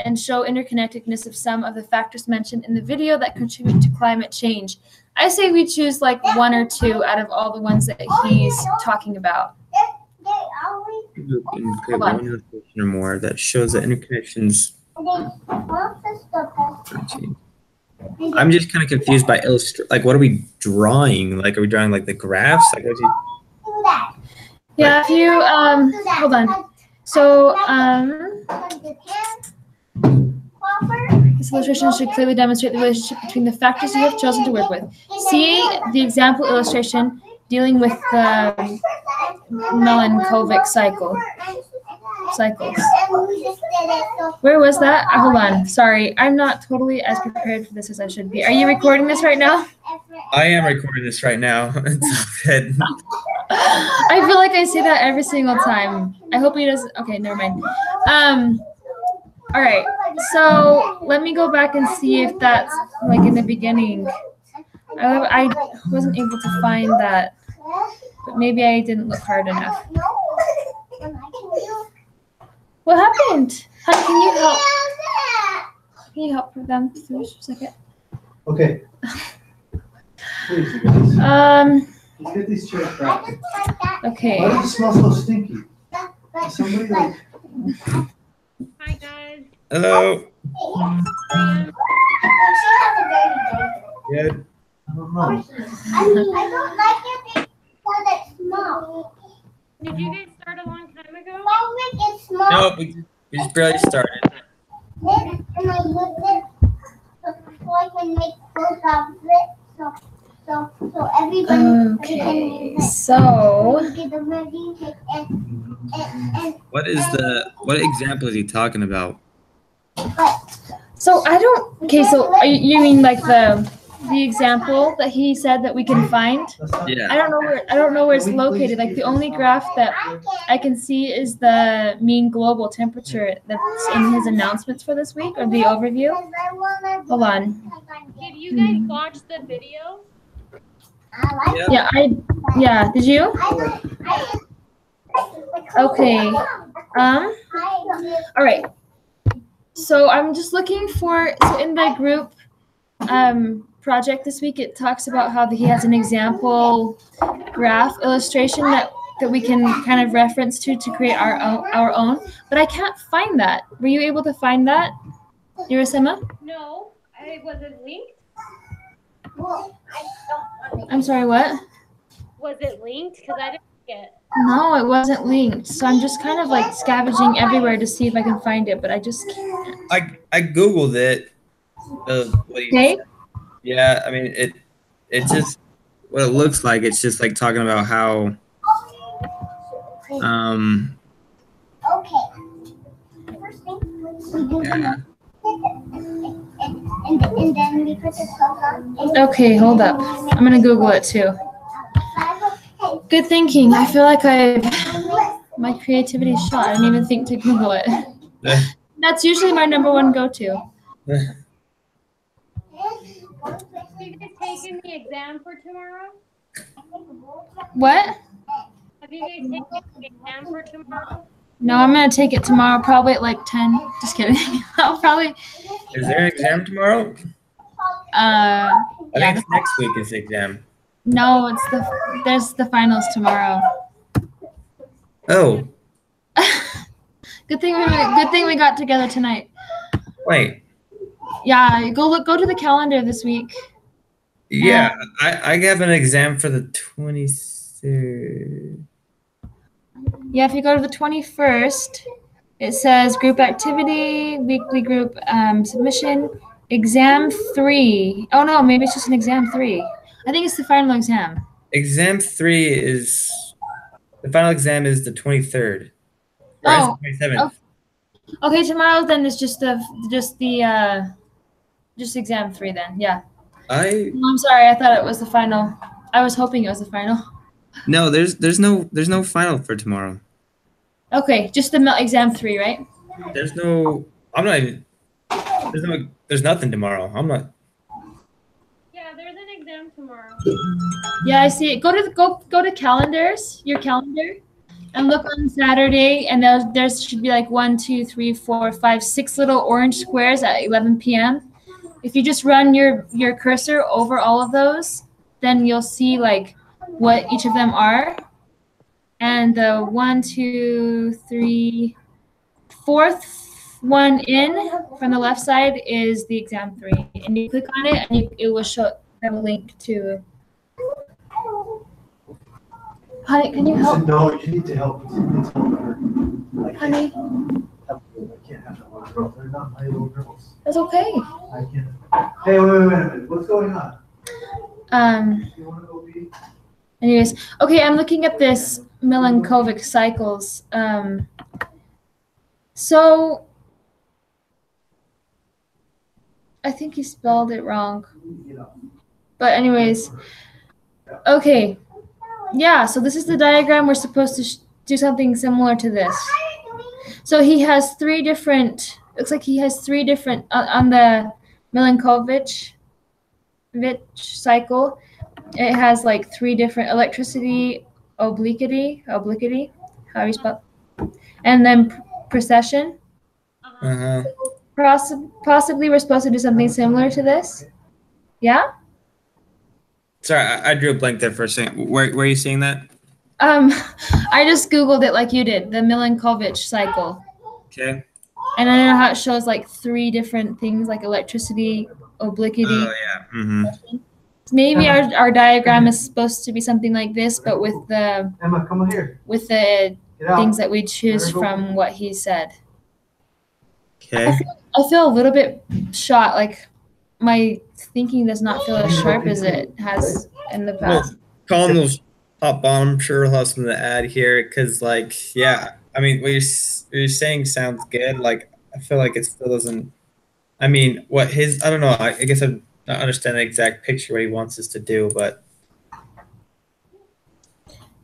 and show interconnectedness of some of the factors mentioned in the video that contribute to climate change. I say we choose like one or two out of all the ones that he's talking about. Hold on. One illustration or more that shows the interconnections. I'm just kind of confused by like what are we drawing? Like are we drawing like the graphs? Like what's he... Yeah, if you hold on. So this illustration should clearly demonstrate the relationship between the factors you have chosen to work with. See the example illustration dealing with the Milankovic cycles. Where was that? Hold on. Sorry, I'm not totally as prepared for this as I should be. Are you recording this right now? I am recording this right now. It's good. I feel like I say that every single time. I hope he doesn't. Okay, never mind. All right. So let me go back and see if that's like in the beginning. I wasn't able to find that, but maybe I didn't look hard enough. What happened? Honey, can you help? Can you help them for a second? Okay. Please, you guys. Let's get these chairs wrapped. Okay. Why does it smell so stinky? Is somebody like... Hi, guys. Hello. Good. I don't know. I don't like it because it's small. Did you guys start a long time ago? Don't make it small. No, we just barely started. And I moved it so I can make clothes out of it. So everybody Okay, so get ready and What example is he talking about? so I don't. Okay, so you mean like the example that he said that we can find? Yeah. I don't know where it's located. Like the only graph that I can see is the mean global temperature that's in his announcements for this week or the overview. Hold on. Did you guys watch the video? Yeah. Did you? Okay. All right. So I'm just looking for. So in the group project this week, it talks about how he has an example graph illustration that we can kind of reference to create our own. But I can't find that. Were you able to find that, Urasima? No, was it linked? I'm sorry, what? Was it linked? Because I didn't see it. No, it wasn't linked. So I'm just kind of like scavenging everywhere to see if I can find it, but I just can't. I googled it. Okay. Yeah, I mean it's just what it looks like. It's just like talking about how yeah. And then we put the clothes on. Okay, hold up. I'm gonna Google it too. Good thinking. I feel like my creativity is shot. I didn't even think to Google it. That's usually my number one go-to. Have you guys taken the exam for tomorrow? What? Have you guys taken the exam for tomorrow? No, I'm gonna take it tomorrow, probably at like 10. Just kidding. I'll probably. Is there an exam tomorrow? I think it's next week is the exam. No, there's the finals tomorrow. Oh. Good thing we got together tonight. Wait. Yeah, go to the calendar this week. Yeah, I have an exam for the 23rd. Yeah, if you go to the 21st, it says group activity, weekly group submission, exam 3. Oh no, maybe it's just an exam 3. I think it's the final exam. Exam 3 is the final exam is the 23rd. Oh, the 27th. Okay, tomorrow then is just exam 3 then. Yeah. I'm sorry, I thought it was the final. I was hoping it was the final. No, there's no final for tomorrow. Okay, just the exam 3, right? There's nothing tomorrow. I'm not. Yeah, there's an exam tomorrow. Yeah, I see it. Go to calendars, your calendar, and look on Saturday, and there should be like 1, 2, 3, 4, 5, 6 little orange squares at 11 p.m. If you just run your cursor over all of those, then you'll see like what each of them are. And the 1, 2, 3, fourth one in from the left side is the exam 3, and you click on it, and it will show them a link to. Honey, can you help? No, you need to help. It's her. Honey, I can't have that little girl. They're not my little girls. that's okay. I can't. Hey, wait a minute. What's going on? You want to go be? Anyways, okay, I'm looking at this Milankovic cycles. So I think he spelled it wrong. But anyways, okay. Yeah, so this is the diagram. We're supposed to do something similar to this. So he has 3 different, looks like he has 3 different, on the Milankovic cycle, it has like 3 different electricity, obliquity, how do you spell it? And then precession. Possibly we're supposed to do something similar to this. Yeah? Sorry, I drew a blank there for a second. Where are you seeing that? I just Googled it like you did, the Milankovic cycle. Okay. And I know how it shows like 3 different things like electricity, obliquity. Oh, yeah. Mm-hmm. Maybe our diagram is supposed to be something like this, but with the Emma, come on here. with the things that we choose from what he said. Okay. I feel a little bit shot, like my thinking does not feel as sharp as it has in the past. Colin will hop on. I'm sure he'll have something to add here because, like, yeah, I mean, what you're saying sounds good. Like, I feel like it still doesn't. I mean, what his, I don't know. I guess I'm not understanding the exact picture what he wants us to do, but.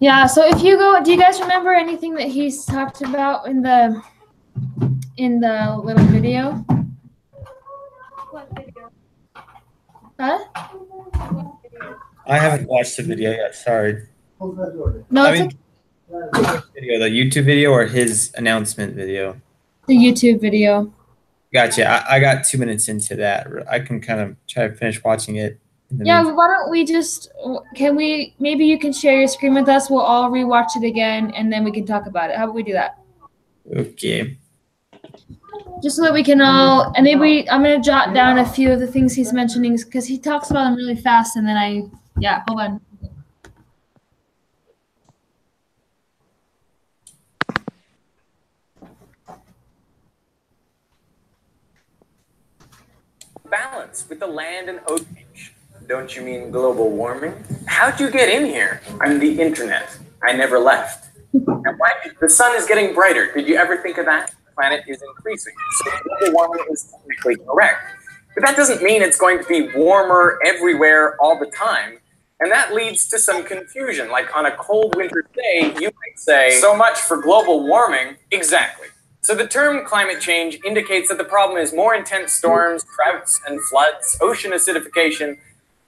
Yeah, so if you go, do you guys remember anything that he's talked about in the little video? What video? Huh? What video? I haven't watched the video yet. Sorry. Close that door then. No, I it's mean, video, the YouTube video or his announcement video? the YouTube video. Gotcha. I got 2 minutes into that. I can kind of try to finish watching it. Yeah, why don't we just, maybe you can share your screen with us. We'll all rewatch it again, and then we can talk about it. How about we do that? Okay. Just so that we can all, and maybe I'm going to jot down a few of the things he's mentioning because he talks about them really fast, and then hold on. Balance with the land and ocean. Don't you mean global warming? How'd you get in here? I'm the internet. I never left. And why? The sun is getting brighter. Did you ever think of that? The planet is increasing. So global warming is technically correct. But that doesn't mean it's going to be warmer everywhere all the time. And that leads to some confusion. Like on a cold winter day, you might say, so much for global warming. Exactly. So the term climate change indicates that the problem is more intense storms, droughts and floods, ocean acidification,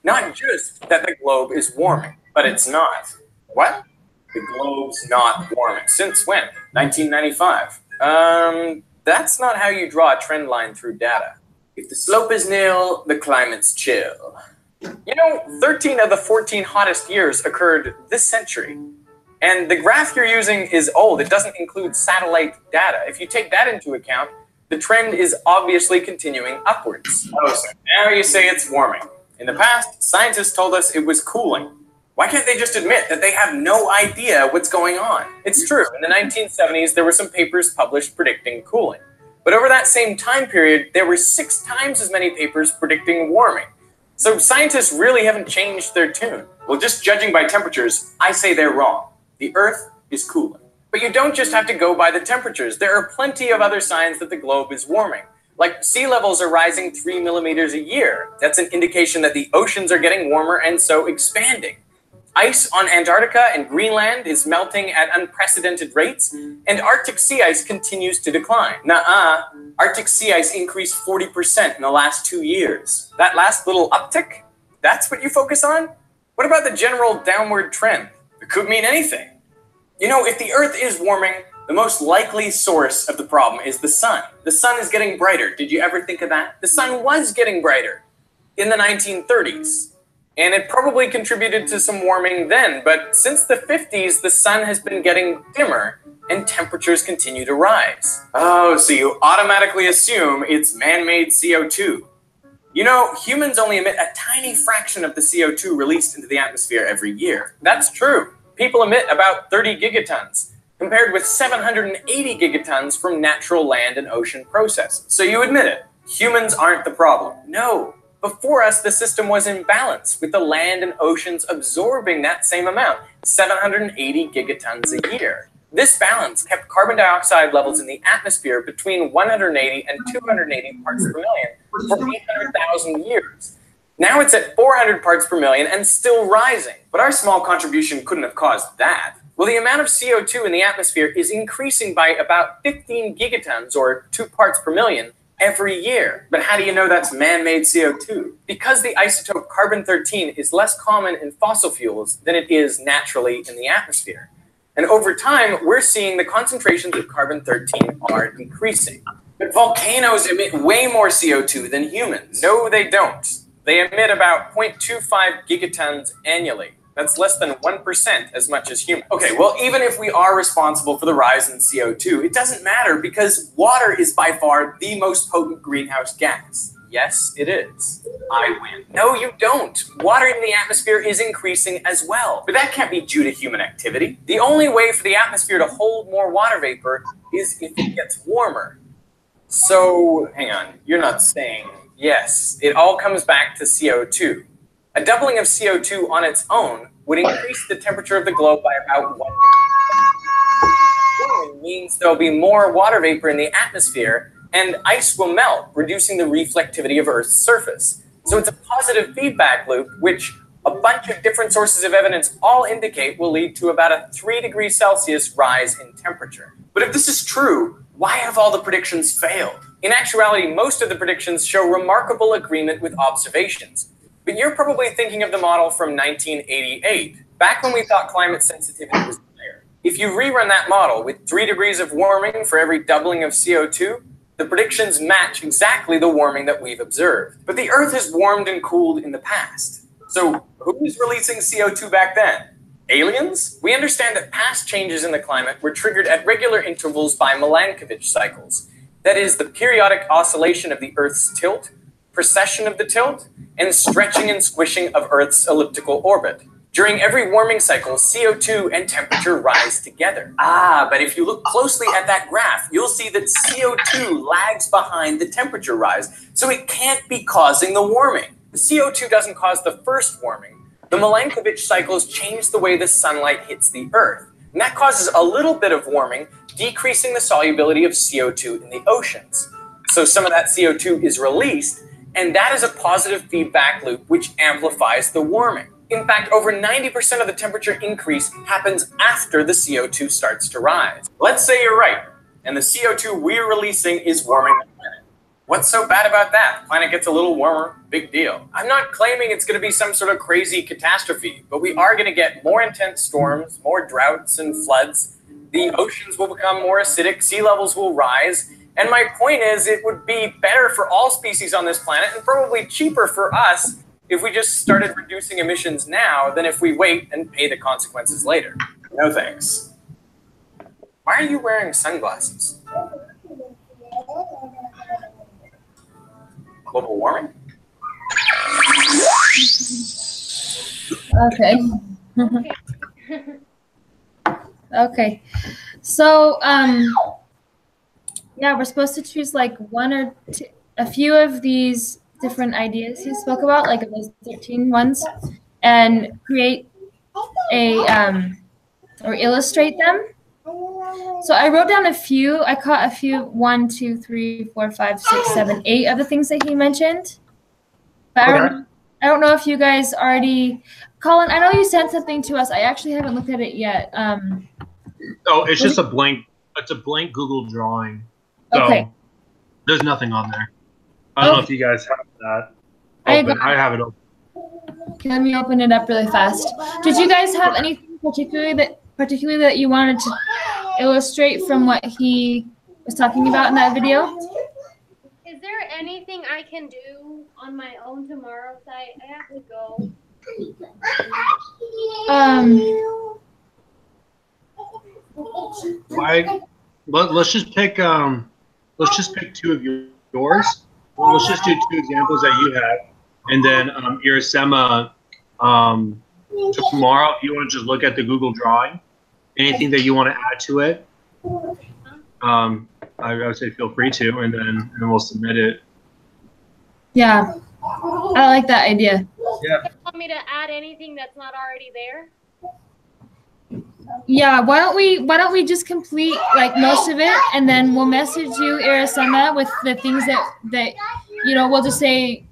not just that the globe is warming, but it's not. What? The globe's not warming. Since when? 1995. That's not how you draw a trend line through data. If the slope is nil, the climate's chill. You know, 13 of the 14 hottest years occurred this century. And the graph you're using is old. It doesn't include satellite data. If you take that into account, the trend is obviously continuing upwards. Oh, so now you say it's warming. In the past, scientists told us it was cooling. Why can't they just admit that they have no idea what's going on? It's true. In the 1970s, there were some papers published predicting cooling. But over that same time period, there were 6 times as many papers predicting warming. So scientists really haven't changed their tune. Well, just judging by temperatures, I say they're wrong. The Earth is cooling. But you don't just have to go by the temperatures. There are plenty of other signs that the globe is warming. Like sea levels are rising 3 millimeters a year. That's an indication that the oceans are getting warmer and so expanding. Ice on Antarctica and Greenland is melting at unprecedented rates, and Arctic sea ice continues to decline. Nuh-uh. Arctic sea ice increased 40% in the last 2 years. That last little uptick? That's what you focus on? What about the general downward trend? It could mean anything. You know, if the Earth is warming, the most likely source of the problem is the sun. The sun is getting brighter. Did you ever think of that? The sun was getting brighter in the 1930s. And it probably contributed to some warming then, but since the 50s, the sun has been getting dimmer and temperatures continue to rise. Oh, so you automatically assume it's man-made CO2. You know, humans only emit a tiny fraction of the CO2 released into the atmosphere every year. That's true. People emit about 30 gigatons, compared with 780 gigatons from natural land and ocean processes. So you admit it, humans aren't the problem. No. Before us, the system was in balance, with the land and oceans absorbing that same amount, 780 gigatons a year. This balance kept carbon dioxide levels in the atmosphere between 180 and 280 parts per million for 800,000 years. Now it's at 400 parts per million and still rising. But our small contribution couldn't have caused that. Well, the amount of CO2 in the atmosphere is increasing by about 15 gigatons, or 2 parts per million, every year. But how do you know that's man-made CO2? Because the isotope carbon-13 is less common in fossil fuels than it is naturally in the atmosphere. And over time, we're seeing the concentrations of carbon-13 are decreasing. But volcanoes emit way more CO2 than humans. No, they don't. They emit about 0.25 gigatons annually. That's less than 1% as much as humans. Okay, well, even if we are responsible for the rise in CO2, it doesn't matter because water is by far the most potent greenhouse gas. Yes, it is. I win. No, you don't. Water in the atmosphere is increasing as well. But that can't be due to human activity. The only way for the atmosphere to hold more water vapor is if it gets warmer. So, hang on, you're not saying yes. It all comes back to CO2. A doubling of CO2 on its own would increase the temperature of the globe by about 1 degree. Warming means there'll be more water vapor in the atmosphere and ice will melt, reducing the reflectivity of Earth's surface. So it's a positive feedback loop, which a bunch of different sources of evidence all indicate will lead to about a 3 degrees Celsius rise in temperature. But if this is true, why have all the predictions failed? In actuality, most of the predictions show remarkable agreement with observations. But you're probably thinking of the model from 1988, back when we thought climate sensitivity was there. If you rerun that model with 3 degrees of warming for every doubling of CO2, the predictions match exactly the warming that we've observed. But the Earth has warmed and cooled in the past. So who was releasing CO2 back then? Aliens? We understand that past changes in the climate were triggered at regular intervals by Milankovitch cycles. That is, the periodic oscillation of the Earth's tilt, precession of the tilt, and stretching and squishing of Earth's elliptical orbit. During every warming cycle, CO2 and temperature rise together. But if you look closely at that graph, you'll see that CO2 lags behind the temperature rise, so it can't be causing the warming. The CO2 doesn't cause the first warming. The Milankovitch cycles change the way the sunlight hits the Earth, and that causes a little bit of warming, decreasing the solubility of CO2 in the oceans. So some of that CO2 is released, and that is a positive feedback loop which amplifies the warming. In fact, over 90% of the temperature increase happens after the CO2 starts to rise. Let's say you're right, and the CO2 we're releasing is warming the planet. What's so bad about that? The planet gets a little warmer, big deal. I'm not claiming it's going to be some sort of crazy catastrophe, but we are going to get more intense storms, more droughts and floods. The oceans will become more acidic, sea levels will rise, and my point is it would be better for all species on this planet and probably cheaper for us if we just started reducing emissions now than if we wait and pay the consequences later. No thanks. Why are you wearing sunglasses? Global warming? Okay. Okay. So, yeah, we're supposed to choose like one or two, a few of these different ideas you spoke about, like those 13 ones, and create a, or illustrate them. So I wrote down a few. I caught a few, 1, 2, 3, 4, 5, 6, 7, 8 of the things that he mentioned. But I don't know if you guys already, Colin, I know you sent something to us. I actually haven't looked at it yet. Oh, it's just a blank Google drawing. So okay. There's nothing on there. I don't know if you guys have that open. I have it open. Okay, let me open it up really fast. Did you guys have anything particularly that particularly that you wanted to illustrate from what he was talking about in that video? Is there anything I can do on my own tomorrow? I have to go. Let's just pick 2 of yours. Let's just do 2 examples that you have, and then Irasema, tomorrow, if you want to just look at the Google drawing, anything that you want to add to it, I would say feel free to, and then we'll submit it. Yeah, I like that idea. Yeah. You want me to add anything that's not already there? Yeah, why don't we just complete like most of it, and then we'll message you, Irasema, with the things that we'll just say,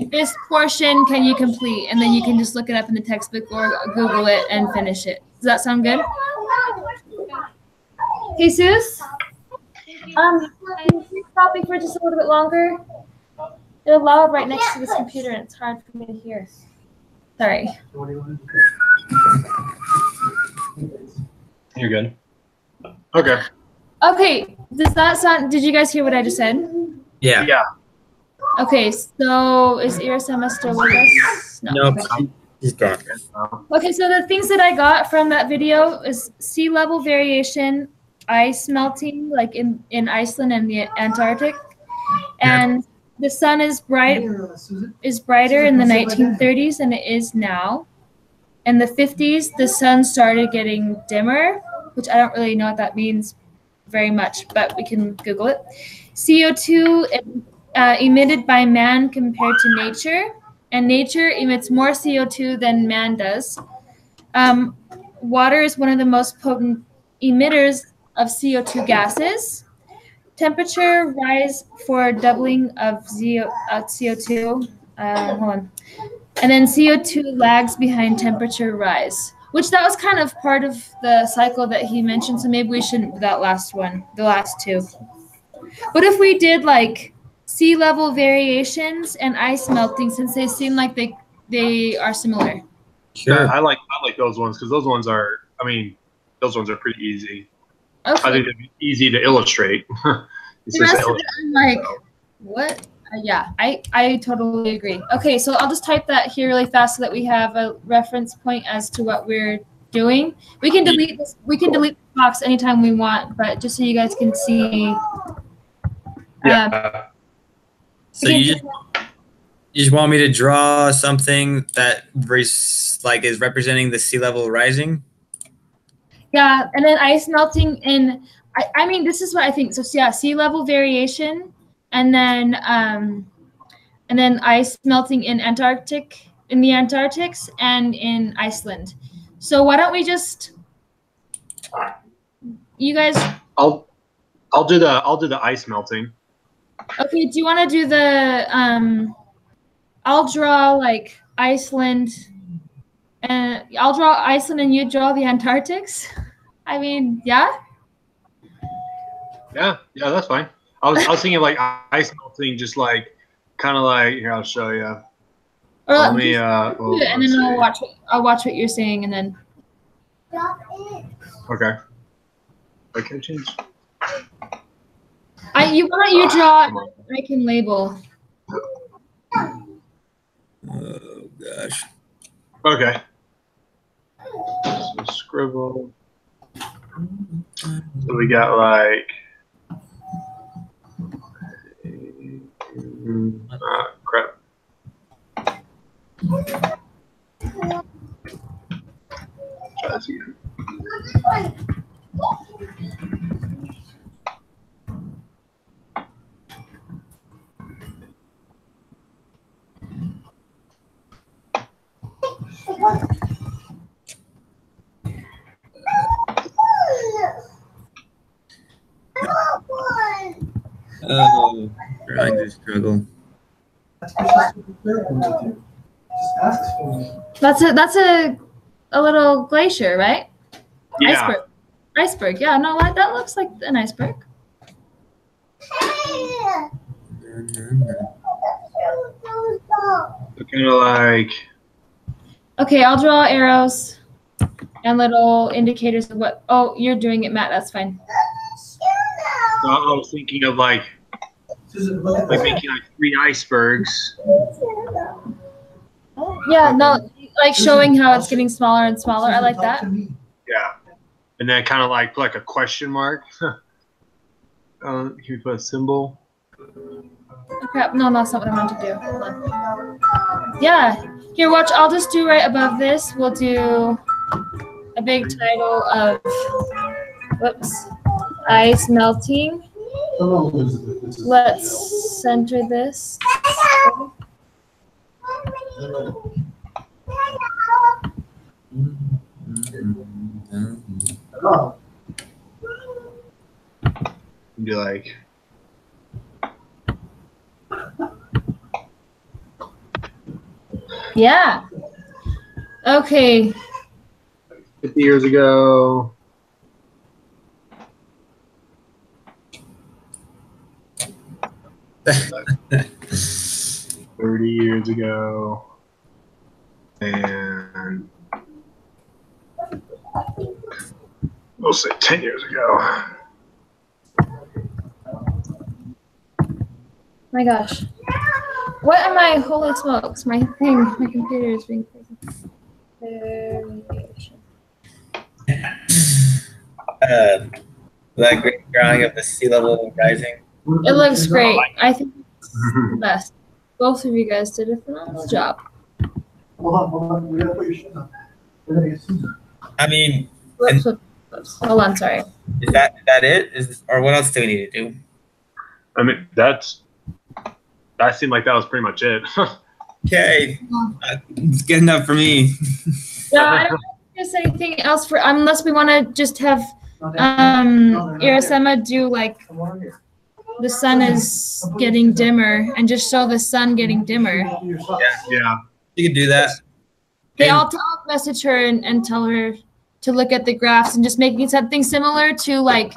this portion can you complete, and then you can just look it up in the textbook or Google it and finish it. Does that sound good? Jesus? Can you stop me for just a little bit longer? It's loud right next to this computer, and it's hard for me to hear. Sorry. You're good. Okay. Okay. Does that sound? Did you guys hear what I just said? Yeah. Yeah. Okay. So is Irasema still with us? No. Nope. He's gone. Okay. So the things that I got from that video is sea level variation, ice melting, like in Iceland and the Antarctic, and the sun is brighter in the 1930s than it is now. In the 50s, the sun started getting dimmer, which I don't really know what that means very much, but we can Google it. CO2 emitted by man compared to nature, and nature emits more CO2 than man does. Water is one of the most potent emitters of CO2 gases. Temperature rise for doubling of CO2. Hold on. And then CO2 lags behind temperature rise, which that was kind of part of the cycle that he mentioned. So maybe we shouldn't do that last one, the last 2. What if we did like sea level variations and ice melting, since they seem like they are similar? Sure. I like those ones because those ones are pretty easy. Okay. I think they'd be easy to illustrate. The rest of it, I'm like, what? Yeah, I totally agree. Okay, so I'll just type that here really fast so that we have a reference point as to what we're doing. We can delete this. We can delete the box anytime we want, but just so you guys can see. So you just want me to draw something that is representing the sea level rising? Yeah, and then ice melting in. I mean, this is what I think. So yeah, sea level variation. And then ice melting in the Antarctics and in Iceland. So why don't we just, you guys? I'll do the ice melting. Okay. Do you want to do the? I'll draw like Iceland, and I'll draw Iceland, and you draw the Antarctics. I mean, yeah. Yeah, that's fine. I was thinking like ice melting, just like kind of like here. I'll show you. Or let me. And then I'll watch what you're saying, and then. Okay. Okay, change. Why don't you draw? I can label. Oh gosh. Okay. So scribble. So we got like. Crap. Try this again. Oh, trying to struggle. That's a little glacier, right? Yeah. Iceberg. Yeah, no, that looks like an iceberg. So kind of like. Okay, I'll draw arrows, and little indicators of what. Oh, you're doing it, Matt. That's fine. I was thinking of like making like 3 icebergs. Yeah, no, like showing how it's getting smaller and smaller. I like that. Yeah, and then kind of like put like a question mark. Can you put a symbol? Oh, crap. No, that's not what I meant to do. Hold on. Yeah. Here, watch. I'll just do right above this. We'll do a big title of, whoops, ice melting. Let's center this. Be like, yeah. Okay. 50 years ago. $30 years ago. And we'll say 10 years ago. My gosh. What am I? Holy smokes. My computer is being crazy. Variation. That great drawing of the sea level rising. It looks great. I think it's the best. Both of you guys did a phenomenal job. Hold on. We gotta put your shoes on. We're gonna get Susan. I mean, Whoops. Hold on, sorry. is that it? Or what else do we need to do? I mean, that seemed like that was pretty much it. Okay, it's good enough for me. No, I don't think there's anything else for unless we want to just have Irasema do like the sun is getting dimmer and just show the sun getting dimmer. Yeah. You can do that. They all message her and tell her to look at the graphs and just making something similar to like,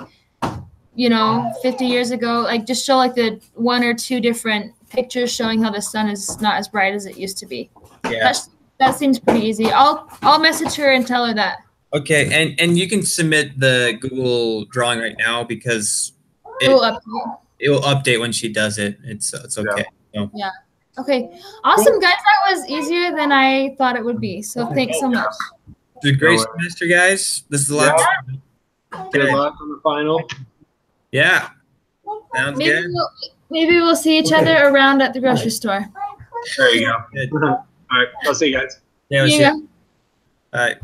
50 years ago, like just show like the 1 or 2 different pictures showing how the sun is not as bright as it used to be. Yeah. That seems pretty easy. I'll message her and tell her that. Okay, and you can submit the Google drawing right now because It will update. it will update when she does it. It's okay. So, Yeah. Okay. Awesome, guys. That was easier than I thought it would be. So thanks so much. it's a great semester, guys. This is the last. Good luck on the final. Yeah. Sounds good. Maybe we'll see each other around at the grocery store. There you go. Good. All right. I'll see you guys. Yeah, we'll see Yeah. you. All right.